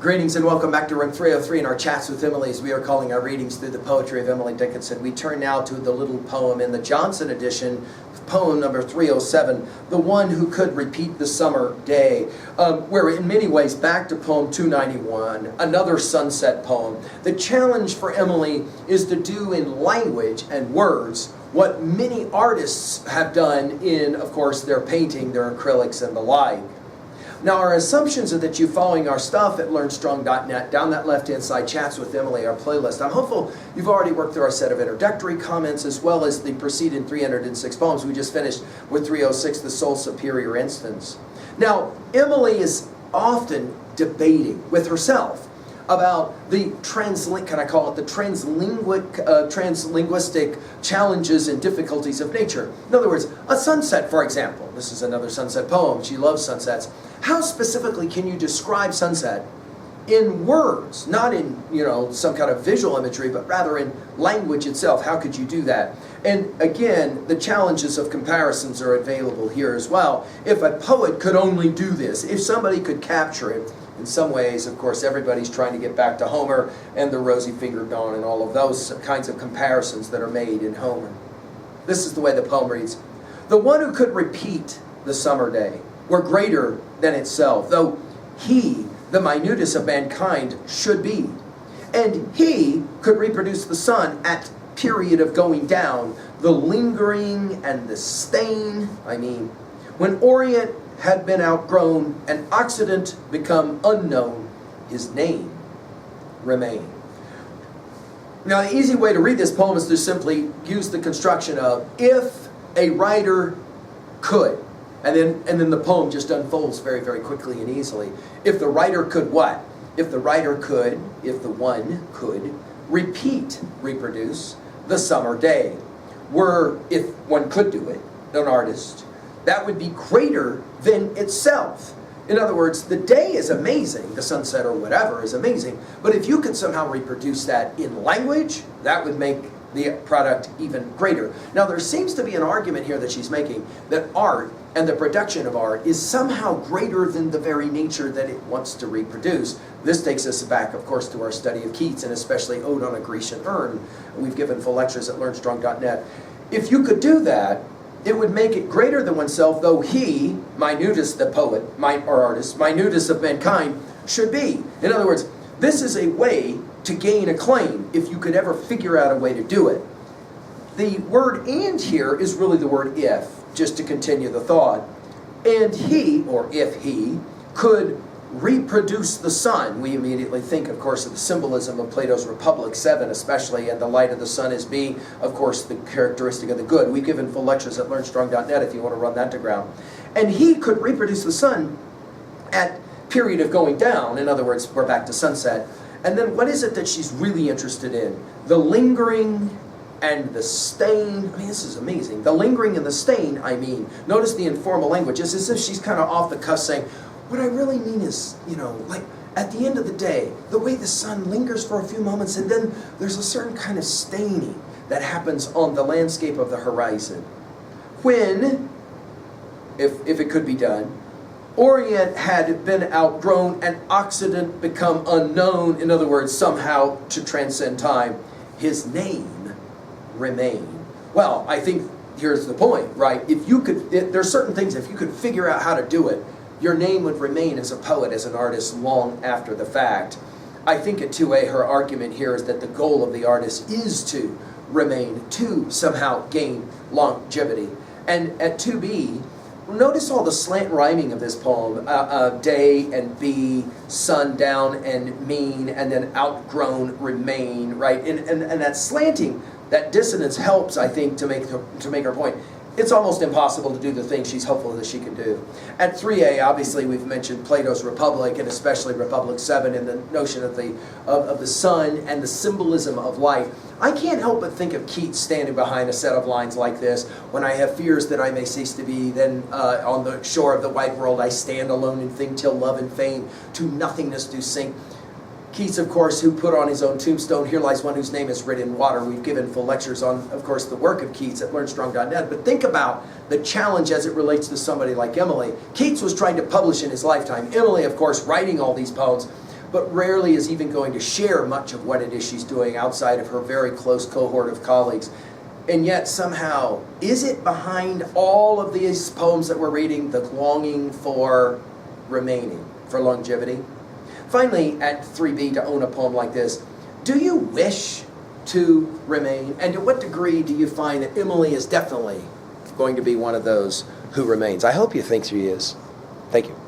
Greetings and welcome back to room 303 in our chats with Emily, as we are calling our readings through the poetry of Emily Dickinson. We turn now to the little poem in the Johnson edition, poem number 307, The One Who Could Repeat the Summer Day. We're in many ways back to poem 291, another sunset poem. The challenge for Emily is to do in language and words what many artists have done in, of course, their painting, their acrylics, and the like. Now, our assumptions are that you're following our stuff at LearnStrong.net. Down that left-hand side, Chats with Emily, our playlist. I'm hopeful you've already worked through our set of introductory comments as well as the preceding 306 poems. We just finished with 306, The Sole Superior Instance. Now, Emily is often debating with herself about the translinguistic challenges and difficulties of nature. In other words, a sunset, for example. This is another sunset poem. She loves sunsets. How specifically can you describe sunset in words, not in, some kind of visual imagery, but rather in language itself? How could you do that? And again, the challenges of comparisons are available here as well. If a poet could only do this, if somebody could capture it, in some ways, of course, everybody's trying to get back to Homer and the rosy-fingered dawn and all of those kinds of comparisons that are made in Homer. This is the way the poem reads. The one who could repeat the summer day were greater than itself, though he, the minutest of mankind, should be. And he could reproduce the sun at period of going down, the lingering and the stain, when Orient had been outgrown and Occident become unknown, his name remained. Now, the easy way to read this poem is to simply use the construction of if a writer could. And then the poem just unfolds very, very quickly and easily. If the writer could what? If the one could reproduce the summer day. If one could do it, an artist, that would be greater than itself. In other words, the day is amazing, the sunset or whatever is amazing, but if you could somehow reproduce that in language, that would make the product even greater. Now, there seems to be an argument here that she's making that art and the production of art is somehow greater than the very nature that it wants to reproduce. This takes us back, of course, to our study of Keats, and especially Ode on a Grecian Urn. We've given full lectures at LearnStrong.net. If you could do that, it would make it greater than oneself, though he, minutest the poet, or artist, minutest of mankind, should be. In other words, this is a way to gain acclaim if you could ever figure out a way to do it. The word and here is really the word if, just to continue the thought. And he, or if he, could reproduce the sun. We immediately think, of course, of the symbolism of Plato's Republic 7, especially, and the light of the sun as being, of course, the characteristic of the good. We've given full lectures at LearnStrong.net if you want to run that to ground. And he could reproduce the sun at period of going down. In other words, we're back to sunset. And then what is it that she's really interested in? The lingering and the stain. This is amazing. The lingering and the stain, Notice the informal language. It's as if she's kind of off the cuff saying, what I really mean is, like at the end of the day, the way the sun lingers for a few moments and then there's a certain kind of staining that happens on the landscape of the horizon. When, if it could be done, Orient had been outgrown and Occident become unknown, in other words, somehow to transcend time, his name remained. Well, I think here's the point, right? There's certain things, if you could figure out how to do it, your name would remain as a poet, as an artist, long after the fact. I think at 2A, her argument here is that the goal of the artist is to remain, to somehow gain longevity. And at 2B, notice all the slant rhyming of this poem. Day and be, sundown and mean, and then outgrown, remain, right? And that slanting, that dissonance helps, I think, to make her point. It's almost impossible to do the things she's hopeful that she can do. At 3A, obviously, we've mentioned Plato's Republic, and especially Republic 7, and the notion of the sun and the symbolism of light. I can't help but think of Keats standing behind a set of lines like this, when I have fears that I may cease to be, then on the shore of the wide world I stand alone and think till love and fame to nothingness do sink. Keats, of course, who put on his own tombstone, here lies one whose name is written in water. We've given full lectures on, of course, the work of Keats at LearnStrong.net. But think about the challenge as it relates to somebody like Emily. Keats was trying to publish in his lifetime. Emily, of course, writing all these poems. but rarely is even going to share much of what it is she's doing outside of her very close cohort of colleagues. And yet somehow, is it behind all of these poems that we're reading the longing for remaining, for longevity? Finally, at 3b, to own a poem like this, do you wish to remain? And to what degree do you find that Emily is definitely going to be one of those who remains? I hope you think she is. Thank you.